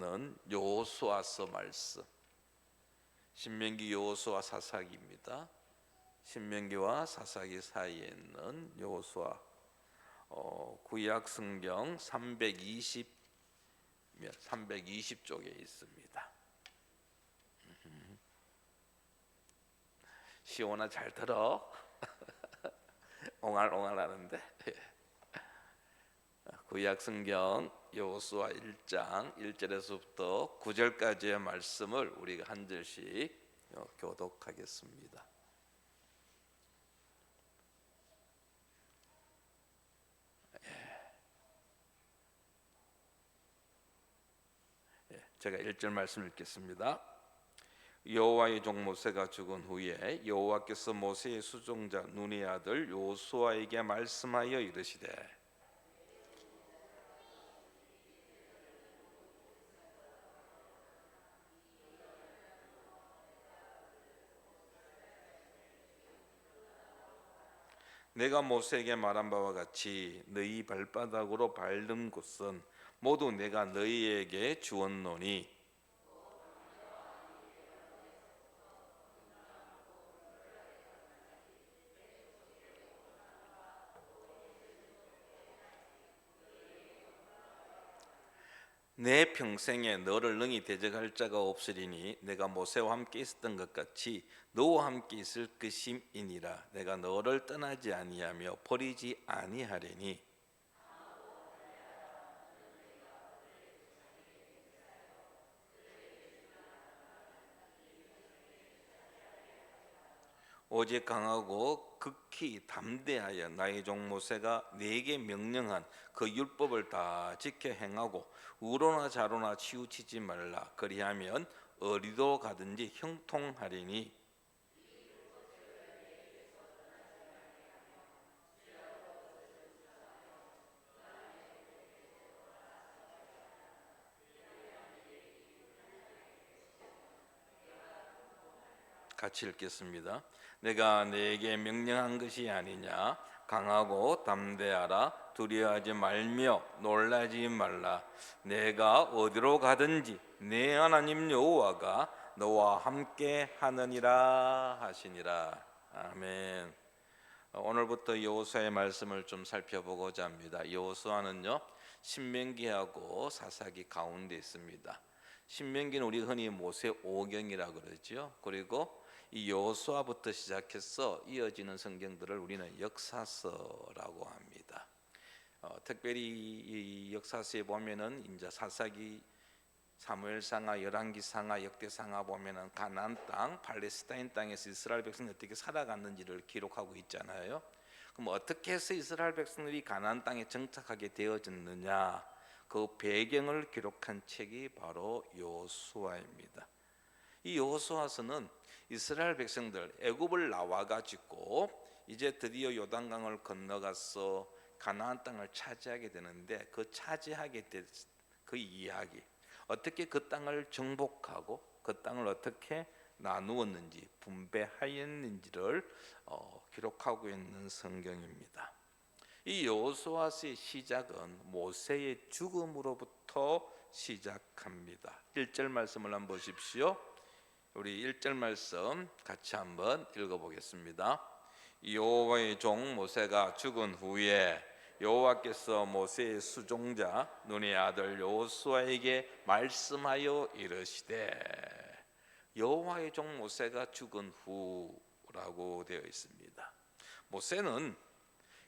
있는 여호수아서 말씀, 신명기, 여호수아, 사사기입니다. 신명기와 사사기 사이에 있는 여호수아, 구약 성경 320쪽에 있습니다. 시온아 잘 들어. 옹알옹알 하는데. 구약 성경 여호수아 1장 1절에서부터 9절까지의 말씀을 우리가 한 절씩 교독하겠습니다. 제가 1절 말씀 읽겠습니다. 여호와의 종 모세가 죽은 후에 여호와께서 모세의 수종자 눈의 아들 여호수아에게 말씀하여 이르시되, 내가 모세에게 말한 바와 같이 너희 발바닥으로 밟는 곳은 모두 내가 너희에게 주었노니 내 평생에 너를 능히 대적할 자가 없으리니 내가 모세와 함께 있었던 것 같이 너와 함께 있을 것임이니라. 내가 너를 떠나지 아니하며 버리지 아니하리니 오직 강하고 극히 담대하여 나의 종 모세가 네게 명령한 그 율법을 다 지켜 행하고 우로나 좌로나 치우치지 말라. 그리하면 어디로 가든지 형통하리니 같이 읽겠습니다. 내가 네게 명령한 것이 아니냐. 강하고 담대하라. 두려워하지 말며 놀라지 말라. 내가 어디로 가든지 네 하나님 여호와가 너와 함께 하느니라 하시니라. 아멘. 오늘부터 여호수아의 말씀을 좀 살펴보고자 합니다. 여호수아는요, 신명기하고 사사기 가운데 있습니다. 신명기는 우리 흔히 모세 오경이라 그러죠. 그리고 이 여호수아부터 시작해서 이어지는 성경들을 우리는 역사서라고 합니다. 특별히 이 역사서에 보면은 이제 사사기, 사무엘상하, 열왕기상하, 역대상하 보면은 가나안 땅, 팔레스타인 땅에서 이스라엘 백성이 어떻게 살아갔는지를 기록하고 있잖아요. 그럼 어떻게 해서 이스라엘 백성들이 가나안 땅에 정착하게 되어졌느냐, 그 배경을 기록한 책이 바로 여호수아입니다. 이 여호수아서는 이스라엘 백성들 애굽을 나와 가지고 이제 드디어 요단강을 건너가서 가나안 땅을 차지하게 되는데, 그 차지하게 된 그 이야기, 어떻게 그 땅을 정복하고 그 땅을 어떻게 나누었는지 분배하였는지를 기록하고 있는 성경입니다. 이 여호수아서의 시작은 모세의 죽음으로부터 시작합니다. 1절 말씀을 한번 보십시오. 우리 1절 말씀 같이 한번 읽어보겠습니다. 여호와의 종 모세가 죽은 후에 여호와께서 모세의 수종자 눈의 아들 여호수아에게 말씀하여 이르시되, 여호와의 종 모세가 죽은 후라고 되어 있습니다. 모세는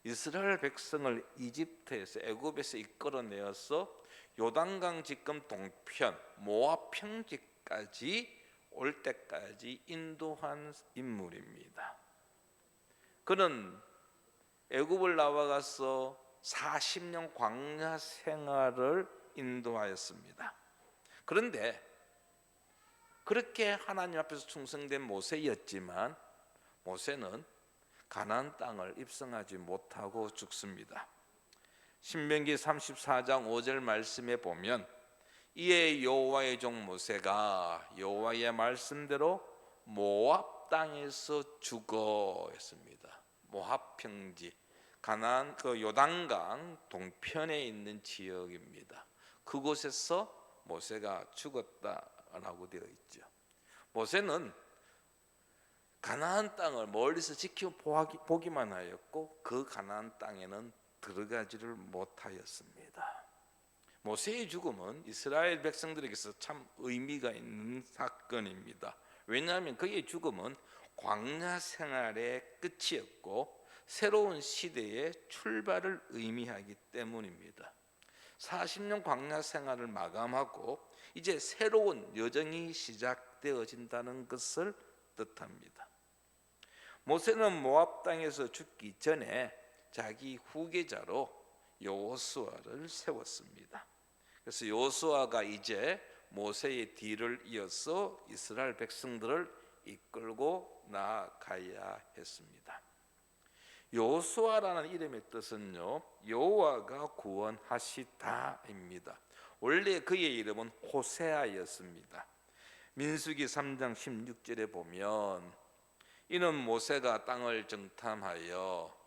이스라엘 백성을 이집트에서, 애굽에서 이끌어내어서 요단강 지금 동편 모압 평지까지 올 때까지 인도한 인물입니다. 그는 애굽을 나와가서 40년 광야 생활을 인도하였습니다. 그런데 그렇게 하나님 앞에서 충성된 모세였지만 모세는 가나안 땅을 입성하지 못하고 죽습니다. 신명기 34장 5절 말씀에 보면, 이에 여호와의 종 모세가 여호와의 말씀대로 모압 땅에서 죽어 했습니다. 모압 평지, 가나안 그 요단강 동편에 있는 지역입니다. 그곳에서 모세가 죽었다라고 되어 있죠. 모세는 가나안 땅을 멀리서 지켜보기만 하였고 그 가나안 땅에는 들어가지를 못하였습니다. 모세의 죽음은 이스라엘 백성들에게서 참 의미가 있는 사건입니다. 왜냐하면 그의 죽음은 광야 생활의 끝이었고 새로운 시대의 출발을 의미하기 때문입니다. 40년 광야 생활을 마감하고 이제 새로운 여정이 시작되어진다는 것을 뜻합니다. 모세는 모압 땅에서 죽기 전에 자기 후계자로 여호수아를 세웠습니다. 그래서 여호수아가 이제 모세의 뒤를 이어서 이스라엘 백성들을 이끌고 나아가야 했습니다. 여호수아라는 이름의 뜻은요, 여호와가 구원하시다입니다. 원래 그의 이름은 호세아였습니다. 민수기 3장 16절에 보면 이는 모세가 땅을 정탐하여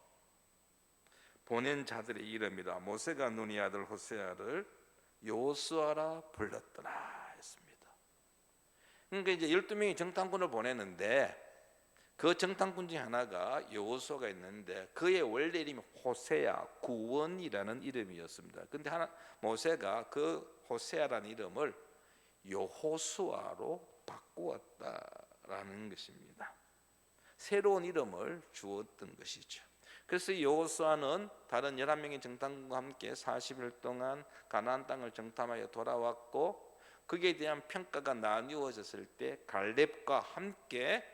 보낸 자들의 이름이라. 모세가 눈의 아들 호세아를 여호수아라 불렀더라 했습니다. 그러니까 이제 12명의 정탐꾼을 보내는데 그 정탐꾼 중에 하나가 여호수아가 있는데 그의 원래 이름이 호세아, 구원이라는 이름이었습니다. 근데 모세가 그 호세아라는 이름을 여호수아로 바꾸었다라는 것입니다. 새로운 이름을 주었던 것이죠. 그래서 여호수아는 다른 11명의 정탐꾼과 함께 40일 동안 가나안 땅을 정탐하여 돌아왔고 거기에 대한 평가가 나뉘어졌을 때 갈렙과 함께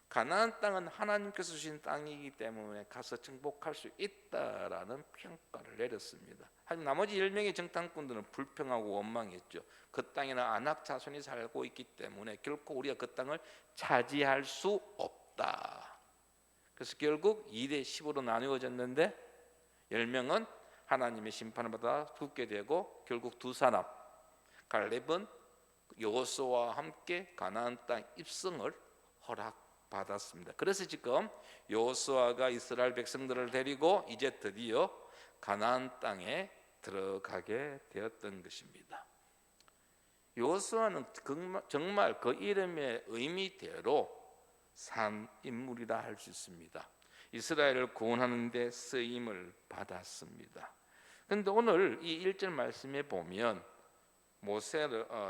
가나안 땅은 하나님께서 주신 땅이기 때문에 가서 정복할 수 있다라는 평가를 내렸습니다. 하지만 나머지 10명의 정탐꾼들은 불평하고 원망했죠. 그 땅에는 아낙 자손이 살고 있기 때문에 결코 우리가 그 땅을 차지할 수 없다. 그래서 결국 2대 10으로 나누어졌는데 10명은 하나님의 심판을 받아 죽게 되고 결국 두 사람 갈렙은 여호수아와 함께 가나안 땅 입성을 허락받았습니다. 그래서 지금 여호수아가 이스라엘 백성들을 데리고 이제 드디어 가나안 땅에 들어가게 되었던 것입니다. 여호수아는 정말 그 이름의 의미대로 산 인물이라 할 수 있습니다. 이스라엘을 구원하는 데 쓰임을 받았습니다. 그런데 오늘 이 1절 말씀에 보면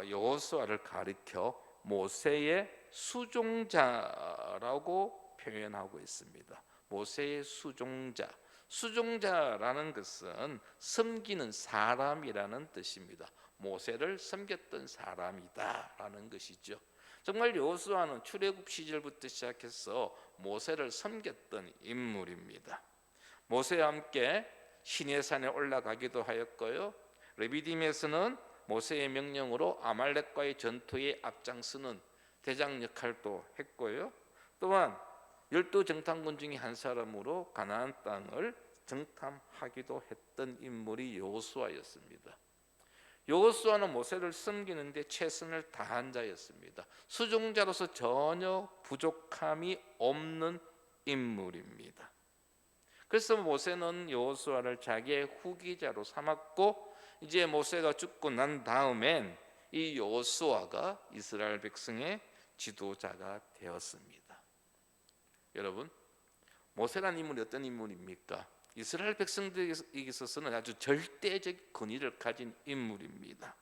여호수아를 가리켜 모세의 수종자라고 표현하고 있습니다. 모세의 수종자. 수종자라는 것은 섬기는 사람이라는 뜻입니다. 모세를 섬겼던 사람이다라는 것이죠. 정말 여호수아는 출애굽 시절부터 시작해서 모세를 섬겼던 인물입니다. 모세와 함께 시내산에 올라가기도 하였고요. 레비딤에서는 모세의 명령으로 아말렉과의 전투에 앞장서는 대장 역할도 했고요. 또한 12정탐꾼 중에 한 사람으로 가나안 땅을 정탐하기도 했던 인물이 여호수아였습니다. 여호수아는 모세를 섬기는데 최선을 다한 자였습니다. 수종자로서 전혀 부족함이 없는 인물입니다. 그래서 모세는 여호수아를 자기의 후계자로 삼았고 이제 모세가 죽고 난 다음엔 이 여호수아가 이스라엘 백성의 지도자가 되었습니다. 여러분, 모세라는 인물이 어떤 인물입니까? 이스라엘 백성들에게 있어서는 아주 절대적 권위를 가진 인물입니다.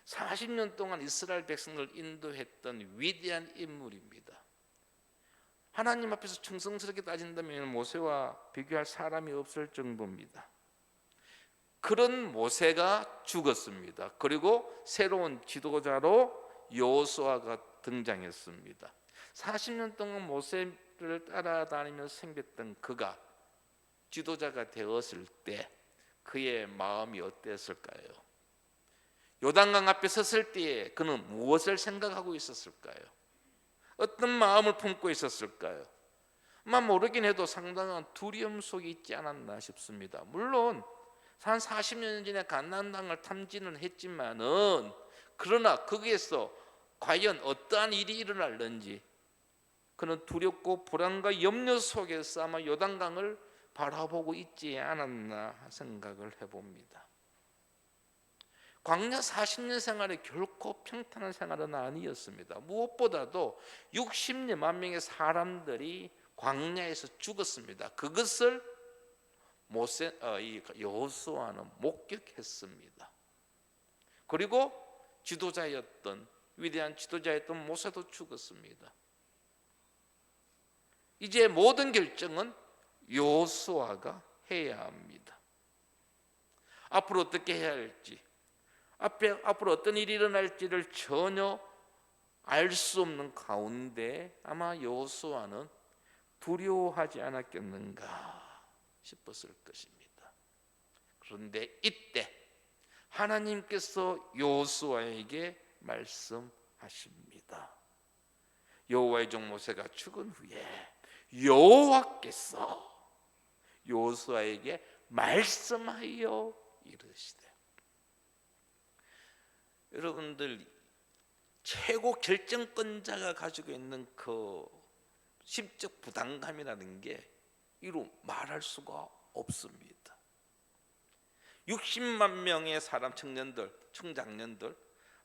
40년 동안 이스라엘 백성을 인도했던 위대한 인물입니다. 하나님 앞에서 충성스럽게 따진다면 모세와 비교할 사람이 없을 정도입니다. 그런 모세가 죽었습니다. 그리고 새로운 지도자로 여호수아가 등장했습니다. 40년 동안 모세를 따라다니며 섬겼던 그가 지도자가 되었을 때 그의 마음이 어땠을까요? 요단강 앞에 섰을 때에 그는 무엇을 생각하고 있었을까요? 어떤 마음을 품고 있었을까요? 모르긴 해도 상당한 두려움 속에 있지 않았나 싶습니다. 물론 한 40년 전에 가나안 땅을 탐지는 했지만은 그러나 거기에서 과연 어떠한 일이 일어날는지 그는 두렵고 불안과 염려 속에서 아마 요단강을 바라보고 있지 않았나 생각을 해봅니다. 광야 40년 생활이 결코 평탄한 생활은 아니었습니다. 무엇보다도 60만 명의 사람들이 광야에서 죽었습니다. 그것을 여호수아는 목격했습니다. 그리고 위대한 지도자였던 모세도 죽었습니다. 이제 모든 결정은 여호수아가 해야 합니다. 앞으로 어떻게 해야 할지, 앞으로 어떤 일이 일어날지를 전혀 알 수 없는 가운데 아마 여호수아는 두려워하지 않았겠는가 싶었을 것입니다. 그런데 이때 하나님께서 여호수아에게 말씀하십니다. 여호와의 종 모세가 죽은 후에 여호와께서 여호수아에게 말씀하여 이르시되, 여러분들 최고 결정권자가 가지고 있는 그 심적 부담감이라는 게 이루 말할 수가 없습니다. 60만 명의 사람, 청년들, 청장년들,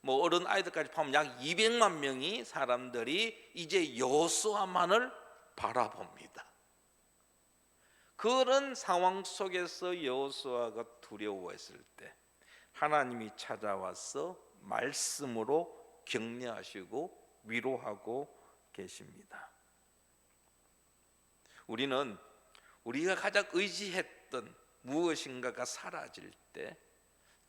뭐 어른 아이들까지 포함 약 200만 명이 사람들이 이제 여호수아만을 바라봅니다. 그런 상황 속에서 여호수아가 두려워했을 때 하나님이 찾아와서 말씀으로 격려하시고 위로하고 계십니다. 우리는 우리가 가장 의지했던 무엇인가가 사라질 때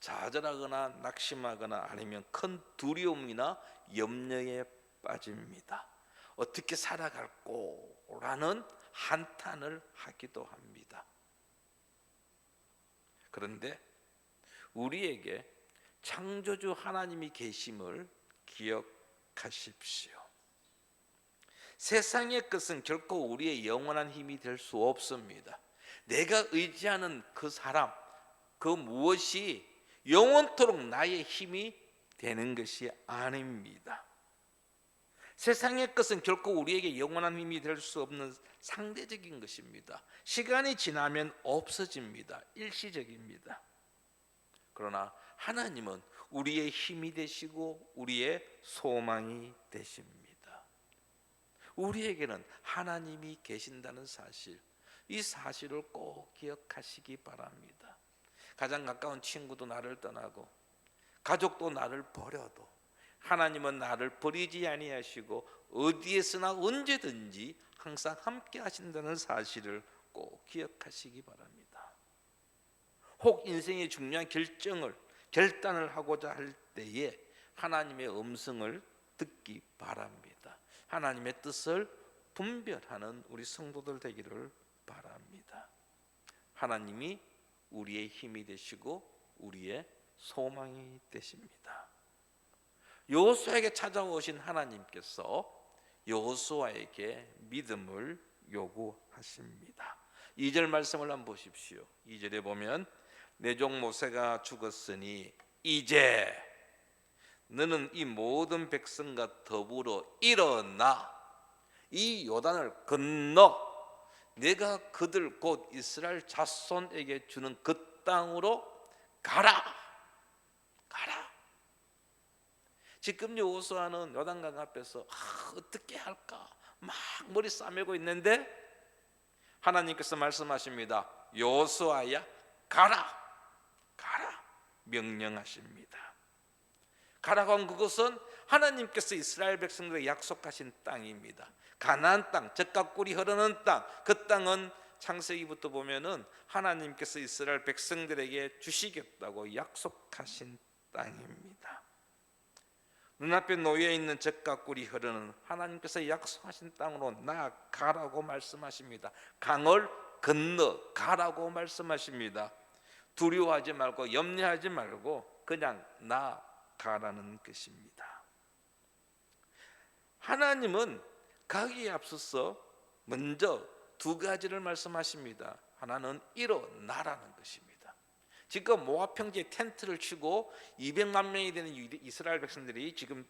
좌절하거나 낙심하거나 아니면 큰 두려움이나 염려에 빠집니다. 어떻게 살아갈꼬라는 한탄을 하기도 합니다. 그런데 우리에게 창조주 하나님이 계심을 기억하십시오. 세상의 것은 결코 우리의 영원한 힘이 될 수 없습니다. 내가 의지하는 그 사람, 그 무엇이 영원토록 나의 힘이 되는 것이 아닙니다. 세상의 것은 결코 우리에게 영원한 힘이 될 수 없는 상대적인 것입니다. 시간이 지나면 없어집니다. 일시적입니다. 그러나 하나님은 우리의 힘이 되시고 우리의 소망이 되십니다. 우리에게는 하나님이 계신다는 사실, 이 사실을 꼭 기억하시기 바랍니다. 가장 가까운 친구도 나를 떠나고 가족도 나를 버려도 하나님은 나를 버리지 아니하시고 어디에서나 언제든지 항상 함께 하신다는 사실을 꼭 기억하시기 바랍니다. 혹 인생의 중요한 결단을 하고자 할 때에 하나님의 음성을 듣기 바랍니다. 하나님의 뜻을 분별하는 우리 성도들 되기를 바랍니다. 하나님이 우리의 힘이 되시고 우리의 소망이 되십니다. 여호수아에게 찾아오신 하나님께서 여호수아에게 믿음을 요구하십니다. 2절 말씀을 한번 보십시오. 2절에 보면 내 종 모세가 죽었으니 이제 너는 이 모든 백성과 더불어 일어나 이 요단을 건너 내가 그들 곧 이스라엘 자손에게 주는 그 땅으로 가라. 지금 여호수아는 요단강 앞에서 어떻게 할까 막 머리 싸매고 있는데 하나님께서 말씀하십니다. 여호수아야 가라 명령하십니다. 가라고 한 그것은 하나님께서 이스라엘 백성들에게 약속하신 땅입니다. 가나안 땅, 젖과 꿀이 흐르는 땅, 그 땅은 창세기부터 보면은 하나님께서 이스라엘 백성들에게 주시겠다고 약속하신 땅입니다. 눈앞에 놓여 있는 젖과 꿀이 흐르는 하나님께서 약속하신 땅으로 나아가라고 말씀하십니다. 강을 건너 가라고 말씀하십니다. 두려워하지 말고 염려하지 말고 그냥 나아가라는 것입니다. 하나님은 가기에 앞서서 먼저 두 가지를 말씀하십니다. 하나는 일어나라는 것입니다. 지금 모압 평지에 텐트를 치고 200만 명이 되는 이스라엘 백성들이 지금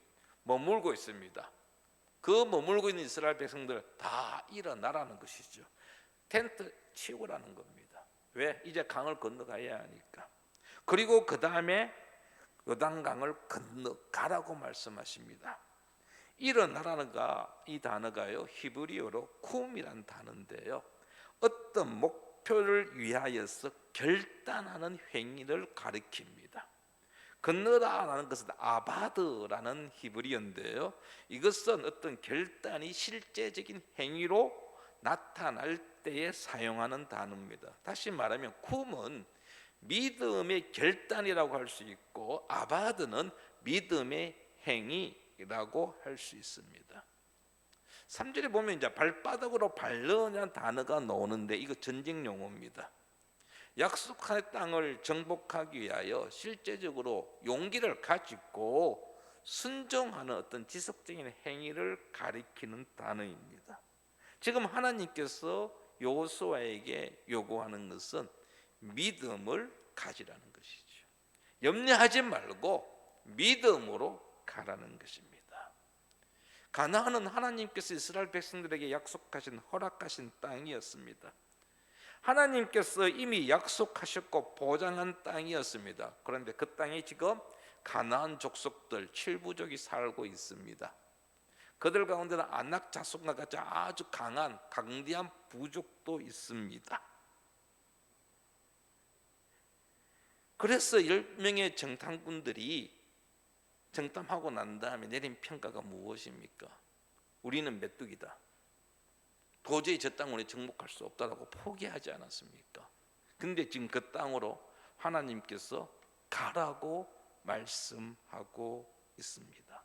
머물고 있습니다. 그 머물고 있는 이스라엘 백성들 다 일어나라는 것이죠. 텐트 치우라는 겁니다. 왜? 이제 강을 건너가야 하니까. 그리고 그 다음에 요단강을 건너가라고 말씀하십니다. 일어나라는 이 단어가요 히브리어로 쿰이란 단어인데요, 어떤 목표를 위하여서 결단하는 행위를 가리킵니다. 건너라라는 것은 아바드라는 히브리어인데요, 이것은 어떤 결단이 실제적인 행위로 나타날 때에 사용하는 단어입니다. 다시 말하면 쿰은 믿음의 결단이라고 할 수 있고, 아바드는 믿음의 행위라고 할 수 있습니다. 3절에 보면 이제 발바닥으로 밟느냐는 단어가 나오는데, 이거 전쟁 용어입니다. 약속한 땅을 정복하기 위하여 실제적으로 용기를 가지고 순종하는 어떤 지속적인 행위를 가리키는 단어입니다. 지금 하나님께서 여호수아에게 요구하는 것은 믿음을 가지라는 것이죠. 염려하지 말고 믿음으로 가라는 것입니다. 가나안은 하나님께서 이스라엘 백성들에게 약속하신, 허락하신 땅이었습니다. 하나님께서 이미 약속하셨고 보장한 땅이었습니다. 그런데 그 땅에 지금 가나안 족속들 7부족이 살고 있습니다. 그들 가운데는 아낙 자손과 같이 아주 강한 강대한 부족도 있습니다. 그래서 10명의 정탐꾼들이 정탐하고 난 다음에 내린 평가가 무엇입니까? 우리는 메뚜기다, 도저히 저 땅을 정복할 수 없다라고 포기하지 않았습니까? 근데 지금 그 땅으로 하나님께서 가라고 말씀하고 있습니다.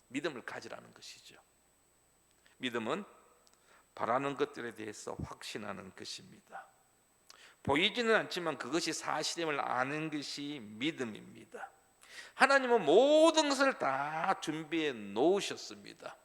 믿음을 가지라는 것이죠. 믿음은 바라는 것들에 대해서 확신하는 것입니다. 보이지는 않지만 그것이 사실임을 아는 것이 믿음입니다. 하나님은 모든 것을 다 준비해 놓으셨습니다.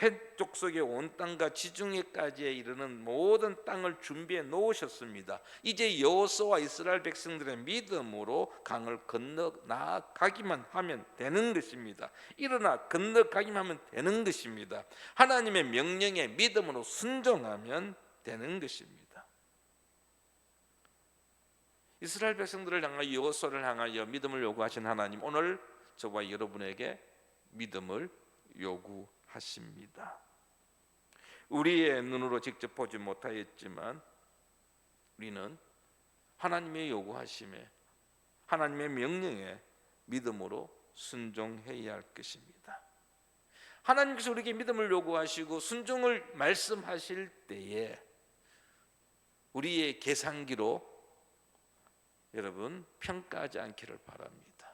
헷족속의 온 땅과 지중해까지에 이르는 모든 땅을 준비해 놓으셨습니다. 이제 여호수아와 이스라엘 백성들의 믿음으로 강을 건너 나가기만 하면 되는 것입니다. 일어나 건너가기만 하면 되는 것입니다. 하나님의 명령에 믿음으로 순종하면 되는 것입니다. 이스라엘 백성들을 향하여, 여호수아를 향하여 믿음을 요구하신 하나님, 오늘 저와 여러분에게 믿음을 요구하십니다. 우리의 눈으로 직접 보지 못하였지만 우리는 하나님의 요구하심에, 하나님의 명령에 믿음으로 순종해야 할 것입니다. 하나님께서 우리에게 믿음을 요구하시고 순종을 말씀하실 때에 우리의 계산기로 여러분 평가하지 않기를 바랍니다.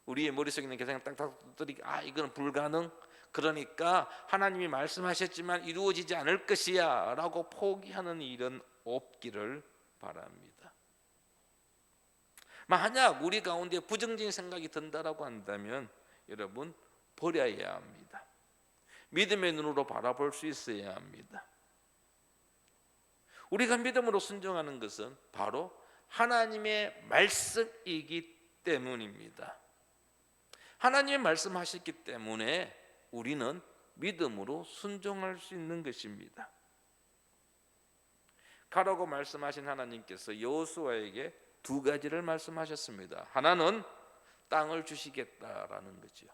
우리의 머릿속에 있는 계산이 딱딱 들이 이거는 불가능, 그러니까 하나님이 말씀하셨지만 이루어지지 않을 것이야 라고 포기하는 일은 없기를 바랍니다. 만약 우리 가운데 부정적인 생각이 든다라고 한다면 여러분 버려야 합니다. 믿음의 눈으로 바라볼 수 있어야 합니다. 우리가 믿음으로 순종하는 것은 바로 하나님의 말씀이기 때문입니다. 하나님의 말씀하셨기 때문에 우리는 믿음으로 순종할 수 있는 것입니다. 가라고 말씀하신 하나님께서 여호수아에게 두 가지를 말씀하셨습니다. 하나는 땅을 주시겠다라는 거죠.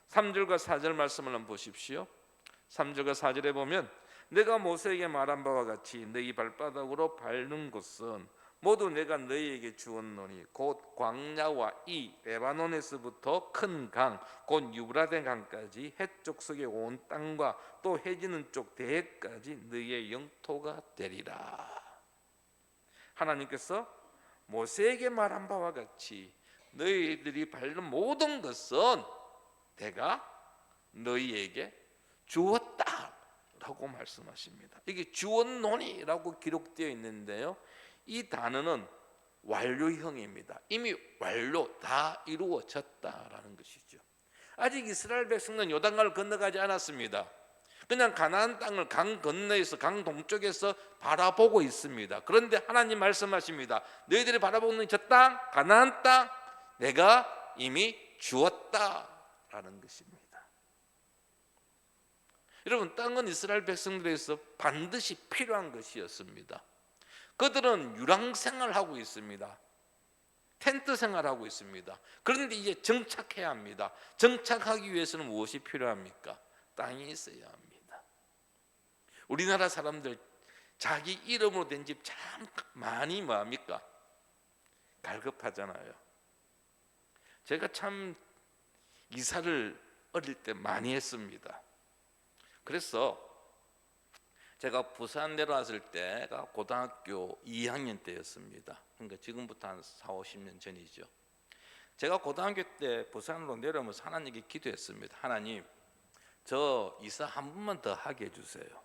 3절과 4절 말씀을 한번 보십시오. 3절과 4절에 보면 내가 모세에게 말한 바와 같이 너희 발바닥으로 밟는 곳은 모두 내가 너희에게 주었노니 곧 광야와 이 레바논에서부터 큰 강 곧 유브라데 강까지 헷족속의 온 땅과 또 해지는 쪽 대해까지 너희의 영토가 되리라. 하나님께서 모세에게 말한 바와 같이 너희들이 밟는 모든 것은 내가 너희에게 주었다라고 말씀하십니다. 이게 주었노니라고 기록되어 있는데요, 이 단어는 완료형입니다. 이미 완료, 다 이루어졌다라는 것이죠. 아직 이스라엘 백성은 요단강을 건너가지 않았습니다. 그냥 가나안 땅을 강 건너에서, 강 동쪽에서 바라보고 있습니다. 그런데 하나님 말씀하십니다. 너희들이 바라보는 저 땅, 가나안 땅 내가 이미 주었다라는 것입니다. 여러분, 땅은 이스라엘 백성들에서 반드시 필요한 것이었습니다. 그들은 유랑생활을 하고 있습니다. 텐트 생활하고 있습니다. 그런데 이제 정착해야 합니다. 정착하기 위해서는 무엇이 필요합니까? 땅이 있어야 합니다. 우리나라 사람들 자기 이름으로 된 집 참 많이 뭐합니까? 갈급하잖아요. 제가 참 이사를 어릴 때 많이 했습니다. 그래서 제가 부산 내려왔을 때가 고등학교 2학년 때였습니다. 그러니까 지금부터 한 4, 50년 전이죠. 제가 고등학교 때 부산으로 내려오면서 하나님께 기도했습니다. 하나님, 저 이사 한 번만 더 하게 해주세요.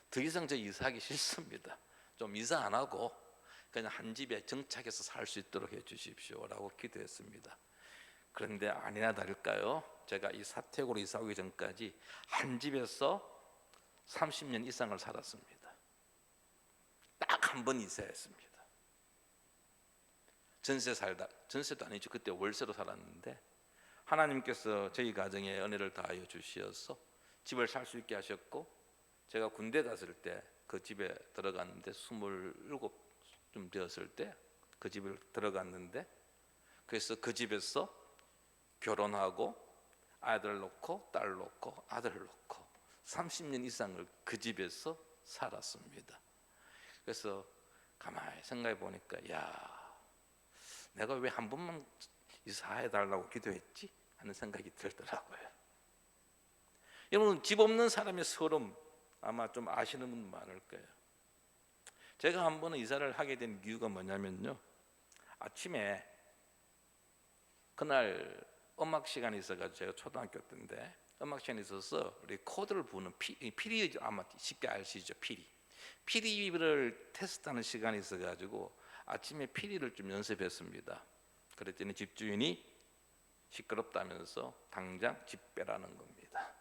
더 이상 저 이사하기 싫습니다. 좀 이사 안 하고 그냥 한 집에 정착해서 살 수 있도록 해주십시오 라고 기도했습니다. 그런데 아니나 다를까요? 제가 이 사택으로 이사 오기 전까지 한 집에서 30년 이상을 살았습니다. 딱 한 번 이사했습니다. 전세도 아니죠. 그때 월세로 살았는데 하나님께서 저희 가정에 은혜를 다하여 주시어서 집을 살 수 있게 하셨고, 제가 군대 갔을 때 그 집에 들어갔는데 27쯤 되었을 때 그 집을 들어갔는데, 그래서 그 집에서 결혼하고 아들 놓고 딸 놓고 아들 놓고 30년 이상을 그 집에서 살았습니다. 그래서 가만히 생각해 보니까, 야, 내가 왜 한 번만 이사해 달라고 기도했지? 하는 생각이 들더라고요. 여러분, 집 없는 사람의 서름 아마 좀 아시는 분 많을 거예요. 제가 한 번은 이사를 하게 된 이유가 뭐냐면요, 아침에 그날 음악 시간이 있어가지고, 제가 초등학교 때인데 음악 시간이 있어서 우리 코드를 부는 피리, 아마 쉽게 아시죠? 피리를 테스트하는 시간이 있어가지고 아침에 피리를 좀 연습했습니다. 그랬더니 집주인이 시끄럽다면서 당장 집 빼라는 겁니다.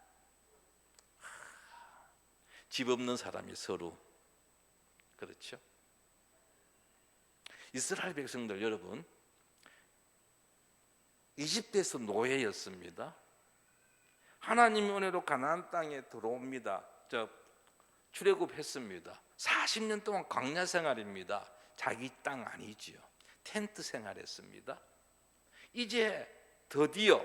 집 없는 사람이 서로, 그렇죠? 이스라엘 백성들 여러분, 이집트에서 노예였습니다. 하나님의 은혜로 가나안 땅에 들어옵니다. 출애굽했습니다. 40년 동안 광야 생활입니다. 자기 땅 아니지요. 텐트 생활했습니다. 이제 드디어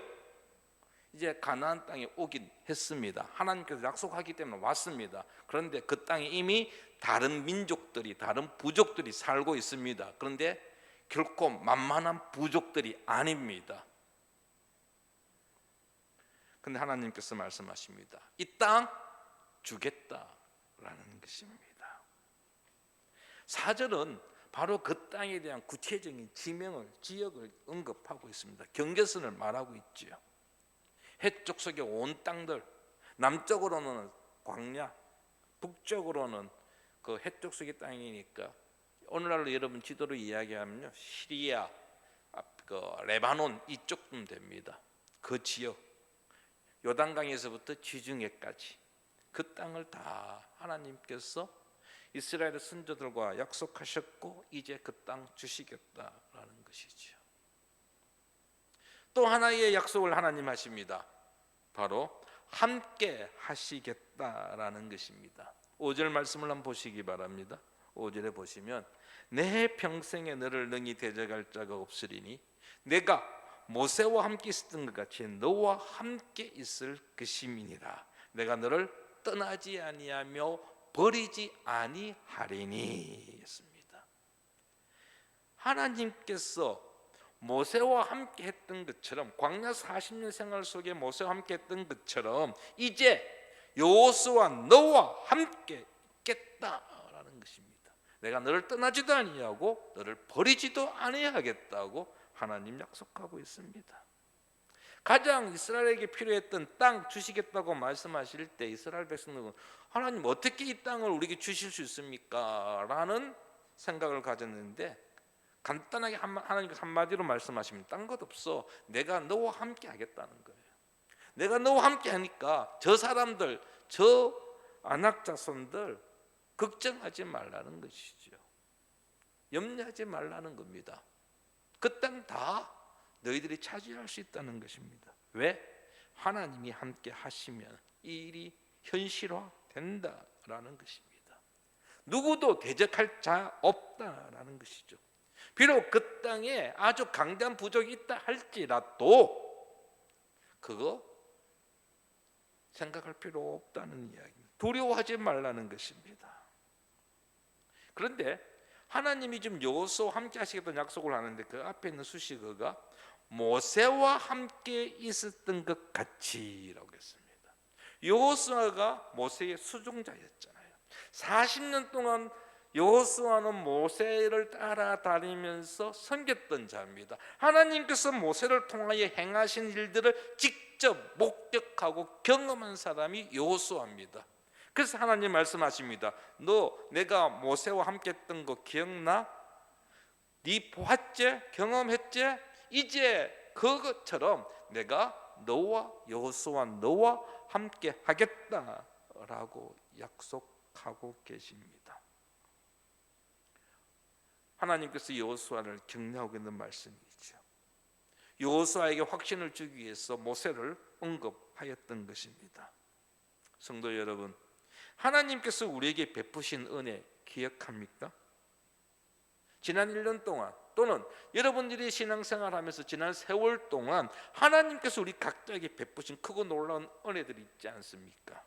이제 가나안 땅에 오긴 했습니다. 하나님께서 약속하기 때문에 왔습니다. 그런데 그 땅에 이미 다른 민족들이, 다른 부족들이 살고 있습니다. 그런데 결코 만만한 부족들이 아닙니다. 근데 하나님께서 말씀하십니다. 이 땅 주겠다라는 것입니다. 4절은 바로 그 땅에 대한 구체적인 지역을 언급하고 있습니다. 경계선을 말하고 있지요. 해족속의 온 땅들, 남쪽으로는 광야, 북쪽으로는 그 해족속의 땅이니까, 오늘날로 여러분 지도로 이야기하면요, 시리아, 그 레바논 이쪽쯤 됩니다. 그 지역, 요단강에서부터 지중해까지 그 땅을 다 하나님께서 이스라엘의 선조들과 약속하셨고, 이제 그 땅 주시겠다라는 것이죠. 또 하나의 약속을 하나님 하십니다. 바로 함께 하시겠다라는 것입니다. 5절 말씀을 한번 보시기 바랍니다. 5절에 보시면, 내 평생에 너를 능히 대적할 자가 없으리니 내가 모세와 함께 있었던 것 같이 너와 함께 있을 것임이니라. 내가 너를 떠나지 아니하며 버리지 아니하리니 했습니다. 하나님께서 모세와 함께 했던 것처럼, 광야 40년 생활 속에 모세와 함께 했던 것처럼 이제 여호수아 너와 함께 있겠다라는 것입니다. 내가 너를 떠나지도 아니하고 너를 버리지도 아니하겠다고 하나님 약속하고 있습니다. 가장 이스라엘에게 필요했던 땅 주시겠다고 말씀하실 때 이스라엘 백성들은, 하나님 어떻게 이 땅을 우리에게 주실 수 있습니까? 라는 생각을 가졌는데, 간단하게 하나님께서 한마디로 말씀하시면, 딴 것 없어, 내가 너와 함께 하겠다는 거예요. 내가 너와 함께 하니까 저 사람들, 저 아낙 자손들 걱정하지 말라는 것이죠. 염려하지 말라는 겁니다. 그 땅 다 너희들이 차지할 수 있다는 것입니다. 왜? 하나님이 함께 하시면 이 일이 현실화된다라는 것입니다. 누구도 대적할 자 없다라는 것이죠. 비록 그 땅에 아주 강대한 부족이 있다 할지라도 그거 생각할 필요 없다는 이야기입니다. 두려워하지 말라는 것입니다. 그런데 하나님이 지금 여호수아와 함께 하시겠다는 약속을 하는데 그 앞에 있는 수식어가 모세와 함께 있었던 것 같이라고 했습니다. 여호수아가 모세의 수종자였잖아요. 40년 동안 여호수아는 모세를 따라다니면서 섬겼던 자입니다. 하나님께서 모세를 통하여 행하신 일들을 직접 목격하고 경험한 사람이 여호수아입니다. 그래서 하나님 말씀하십니다. 너 내가 모세와 함께 했던 거 기억나? 네 보았지? 경험했지? 이제 그것처럼 내가 너와 여호수아 너와 함께 하겠다라고 약속하고 계십니다. 하나님께서 여호수아를 격려하고 있는 말씀이죠. 여호수아에게 확신을 주기 위해서 모세를 언급하였던 것입니다. 성도 여러분, 하나님께서 우리에게 베푸신 은혜 기억합니까? 지난 1년 동안 또는 여러분들이 신앙생활하면서 지난 세월 동안 하나님께서 우리 각자에게 베푸신 크고 놀라운 은혜들이 있지 않습니까?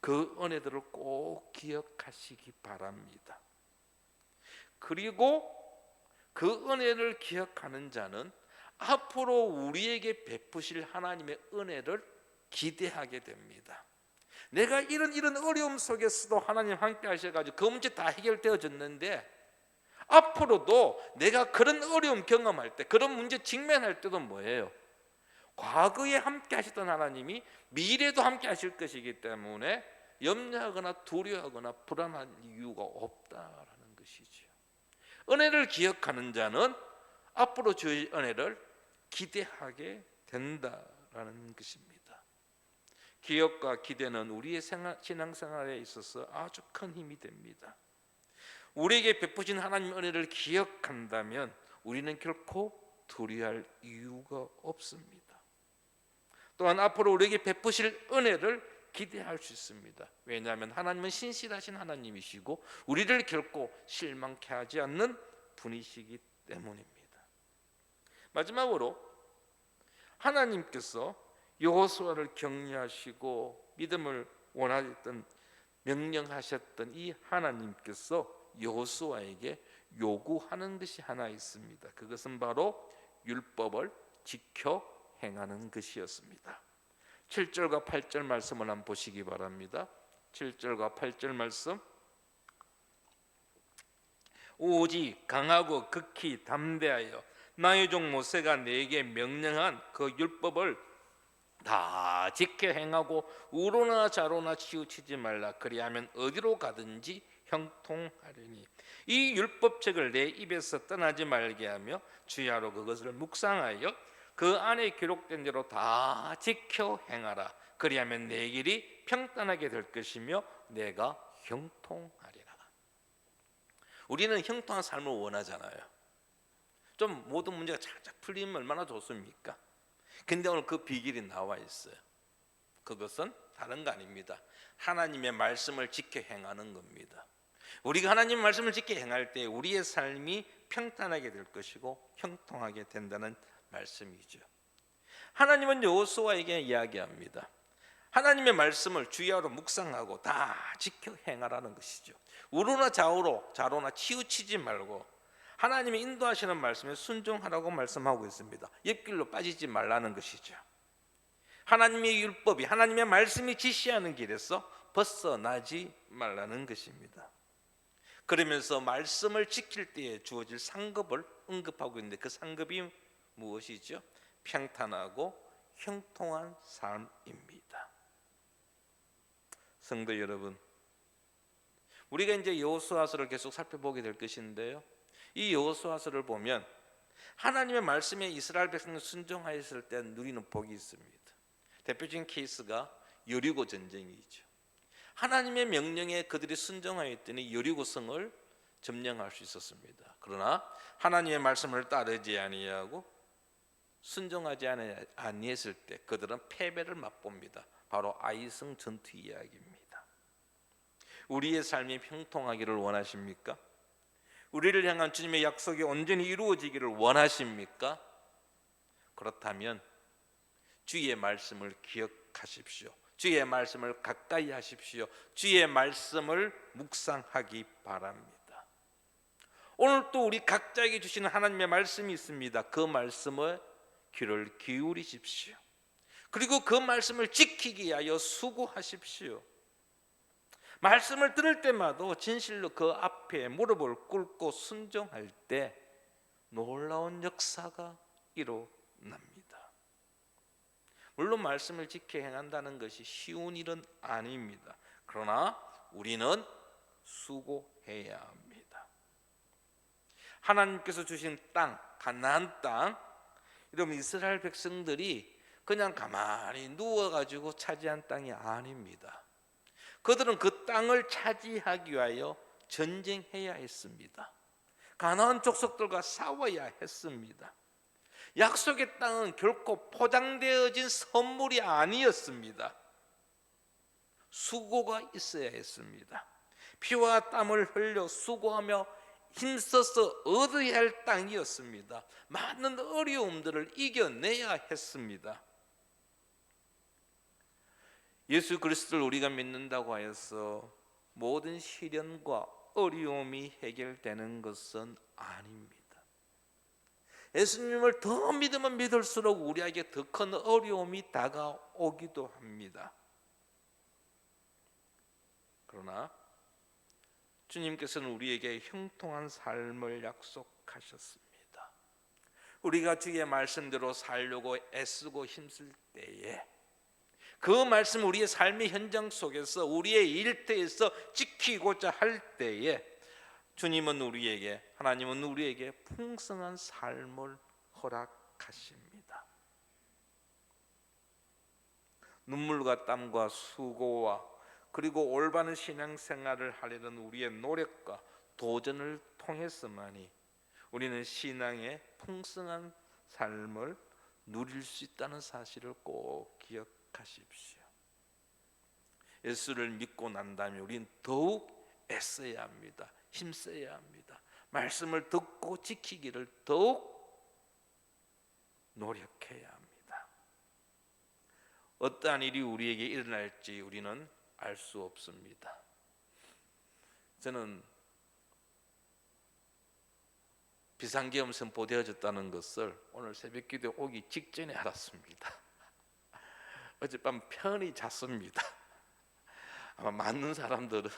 그 은혜들을 꼭 기억하시기 바랍니다. 그리고 그 은혜를 기억하는 자는 앞으로 우리에게 베푸실 하나님의 은혜를 기대하게 됩니다. 내가 이런 어려움 속에서도 하나님 함께 하셔가지고 그 문제 다 해결되어졌는데 앞으로도 내가 그런 어려움 경험할 때 그런 문제 직면할 때도 뭐예요? 과거에 함께 하셨던 하나님이 미래도 함께 하실 것이기 때문에 염려하거나 두려워하거나 불안한 이유가 없다라는 것이죠. 은혜를 기억하는 자는 앞으로 주의 은혜를 기대하게 된다라는 것입니다. 기억과 기대는 우리의 신앙생활에 있어서 아주 큰 힘이 됩니다. 우리에게 베푸신 하나님의 은혜를 기억한다면 우리는 결코 두려워할 이유가 없습니다. 또한 앞으로 우리에게 베푸실 은혜를 기대할 수 있습니다. 왜냐하면 하나님은 신실하신 하나님이시고 우리를 결코 실망케 하지 않는 분이시기 때문입니다. 마지막으로 하나님께서 여호수아를 격려하시고 믿음을 원하셨던 명령하셨던 이 하나님께서 여호수아에게 요구하는 것이 하나 있습니다. 그것은 바로 율법을 지켜 행하는 것이었습니다. 7절과 8절 말씀을 한번 보시기 바랍니다. 7절과 8절 말씀. 오직 강하고 극히 담대하여 나의 종 모세가 내게 명령한 그 율법을 다 지켜 행하고 우로나 좌로나 치우치지 말라. 그리하면 어디로 가든지 형통하리니 이 율법책을 내 입에서 떠나지 말게 하며 주야로 그것을 묵상하여 그 안에 기록된 대로 다 지켜 행하라. 그리하면 내 길이 평탄하게 될 것이며 내가 형통하리라. 우리는 형통한 삶을 원하잖아요. 좀 모든 문제가 착착 풀리면 얼마나 좋습니까? 근데 오늘 그 비결이 나와 있어요. 그것은 다른 거 아닙니다. 하나님의 말씀을 지켜 행하는 겁니다. 우리가 하나님의 말씀을 지켜 행할 때 우리의 삶이 평탄하게 될 것이고 형통하게 된다는 말씀이죠. 하나님은 여호수아에게 이야기합니다. 하나님의 말씀을 주야로 묵상하고 다 지켜 행하라는 것이죠. 우로나 좌로나 치우치지 말고 하나님이 인도하시는 말씀에 순종하라고 말씀하고 있습니다. 옆길로 빠지지 말라는 것이죠. 하나님의 율법이 하나님의 말씀이 지시하는 길에서 벗어나지 말라는 것입니다. 그러면서 말씀을 지킬 때에 주어질 상급을 언급하고 있는데 그 상급이 무엇이죠? 평탄하고 형통한 삶입니다. 성도 여러분, 우리가 이제 여호수아서를 계속 살펴보게 될 것인데요, 이 여호수아서를 보면 하나님의 말씀에 이스라엘 백성을 순종하였을 때 누리는 복이 있습니다. 대표적인 케이스가 여리고 전쟁이죠. 하나님의 명령에 그들이 순종하였더니 여리고성을 점령할 수 있었습니다. 그러나 하나님의 말씀을 따르지 아니하고 순종하지 아니했을 때 그들은 패배를 맛봅니다. 바로 아이성 전투 이야기입니다. 우리의 삶이 형통하기를 원하십니까? 우리를 향한 주님의 약속이 온전히 이루어지기를 원하십니까? 그렇다면 주의 말씀을 기억하십시오. 주의 말씀을 가까이 하십시오. 주의 말씀을 묵상하기 바랍니다. 오늘 또 우리 각자에게 주시는 하나님의 말씀이 있습니다. 그 말씀에 귀를 기울이십시오. 그리고 그 말씀을 지키기 위하여 수고하십시오. 말씀을 들을 때마다 진실로 그 앞에 무릎을 꿇고 순종할 때 놀라운 역사가 일어납니다. 물론 말씀을 지켜 행한다는 것이 쉬운 일은 아닙니다. 그러나 우리는 수고해야 합니다. 하나님께서 주신 땅, 가나안 땅, 여러분 이스라엘 백성들이 그냥 가만히 누워가지고 차지한 땅이 아닙니다. 그들은 그 땅을 차지하기 위하여 전쟁해야 했습니다. 가나안 족속들과 싸워야 했습니다. 약속의 땅은 결코 포장되어진 선물이 아니었습니다. 수고가 있어야 했습니다. 피와 땀을 흘려 수고하며 힘써서 얻어야 할 땅이었습니다. 많은 어려움들을 이겨내야 했습니다. 예수 그리스도를 우리가 믿는다고 하여서 모든 시련과 어려움이 해결되는 것은 아닙니다. 예수님을 더 믿으면 믿을수록 우리에게 더 큰 어려움이 다가오기도 합니다. 그러나 주님께서는 우리에게 형통한 삶을 약속하셨습니다. 우리가 주의 말씀대로 살려고 애쓰고 힘쓸 때에 그 말씀 우리의 삶의 현장 속에서 우리의 일터에서 지키고자 할 때에 주님은 우리에게, 하나님은 우리에게 풍성한 삶을 허락하십니다. 눈물과 땀과 수고와 그리고 올바른 신앙생활을 하려는 우리의 노력과 도전을 통해서만이 우리는 신앙의 풍성한 삶을 누릴 수 있다는 사실을 꼭 기억하십시오. 예수를 믿고 난 다음에 우리는 더욱 애써야 합니다. 힘써야 합니다. 말씀을 듣고 지키기를 더욱 노력해야 합니다. 어떠한 일이 우리에게 일어날지 우리는 알 수 없습니다. 저는 비상계엄 선포되어졌다는 것을 오늘 새벽기도에 오기 직전에 알았습니다. 어젯밤 편히 잤습니다. 아마 많은 사람들은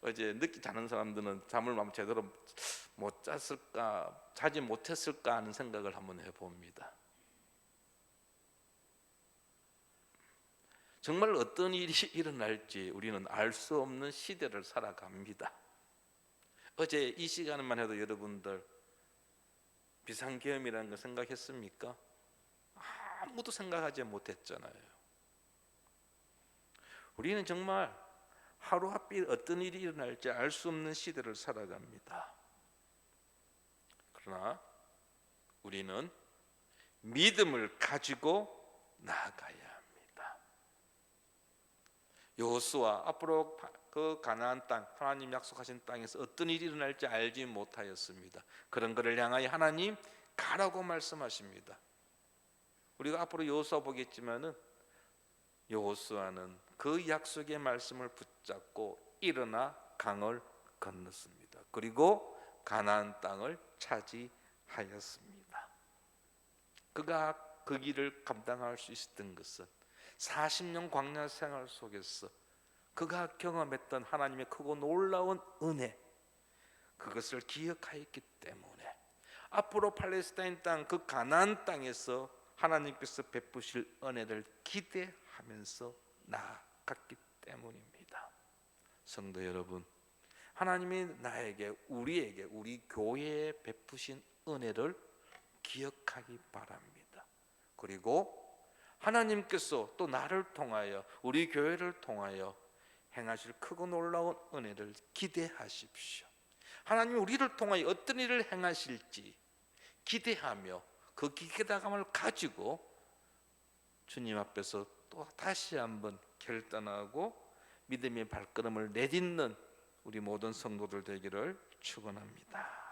어제 늦게 자는 사람들은 잠을 제대로 못 잤을까, 자지 못했을까 하는 생각을 한번 해봅니다. 정말 어떤 일이 일어날지 우리는 알 수 없는 시대를 살아갑니다. 어제 이 시간만 해도 여러분들 비상계엄이라는 거 생각했습니까? 아무도 생각하지 못했잖아요. 우리는 정말 하루하필 어떤 일이 일어날지 알 수 없는 시대를 살아갑니다. 그러나 우리는 믿음을 가지고 나아가야 합니다. 여호수아 앞으로 그 가나안 땅, 하나님 약속하신 땅에서 어떤 일이 일어날지 알지 못하였습니다. 그런 것을 향하여 하나님 가라고 말씀하십니다. 우리가 앞으로 여호수아 보겠지만은 여호수아는 그 약속의 말씀을 붙잡고 일어나 강을 건넜습니다. 그리고 가나안 땅을 차지하였습니다. 그가 그 길을 감당할 수 있었던 것은 40년 광야 생활 속에서 그가 경험했던 하나님의 크고 놀라운 은혜, 그것을 기억하였기 때문에 앞으로 팔레스타인 땅, 그 가나안 땅에서 하나님께서 베푸실 은혜를 기대하면서 나아갔기 때문입니다. 성도 여러분, 하나님이 나에게, 우리에게, 우리 교회에 베푸신 은혜를 기억하기 바랍니다. 그리고 하나님께서 또 나를 통하여, 우리 교회를 통하여 행하실 크고 놀라운 은혜를 기대하십시오. 하나님이 우리를 통하여 어떤 일을 행하실지 기대하며 그 기대감을 가지고 주님 앞에서 또 다시 한번 결단하고 믿음의 발걸음을 내딛는 우리 모든 성도들 되기를 축원합니다.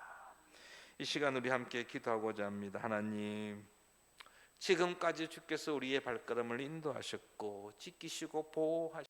이 시간 우리 함께 기도하고자 합니다. 하나님, 지금까지 주께서 우리의 발걸음을 인도하셨고 지키시고 보호하시고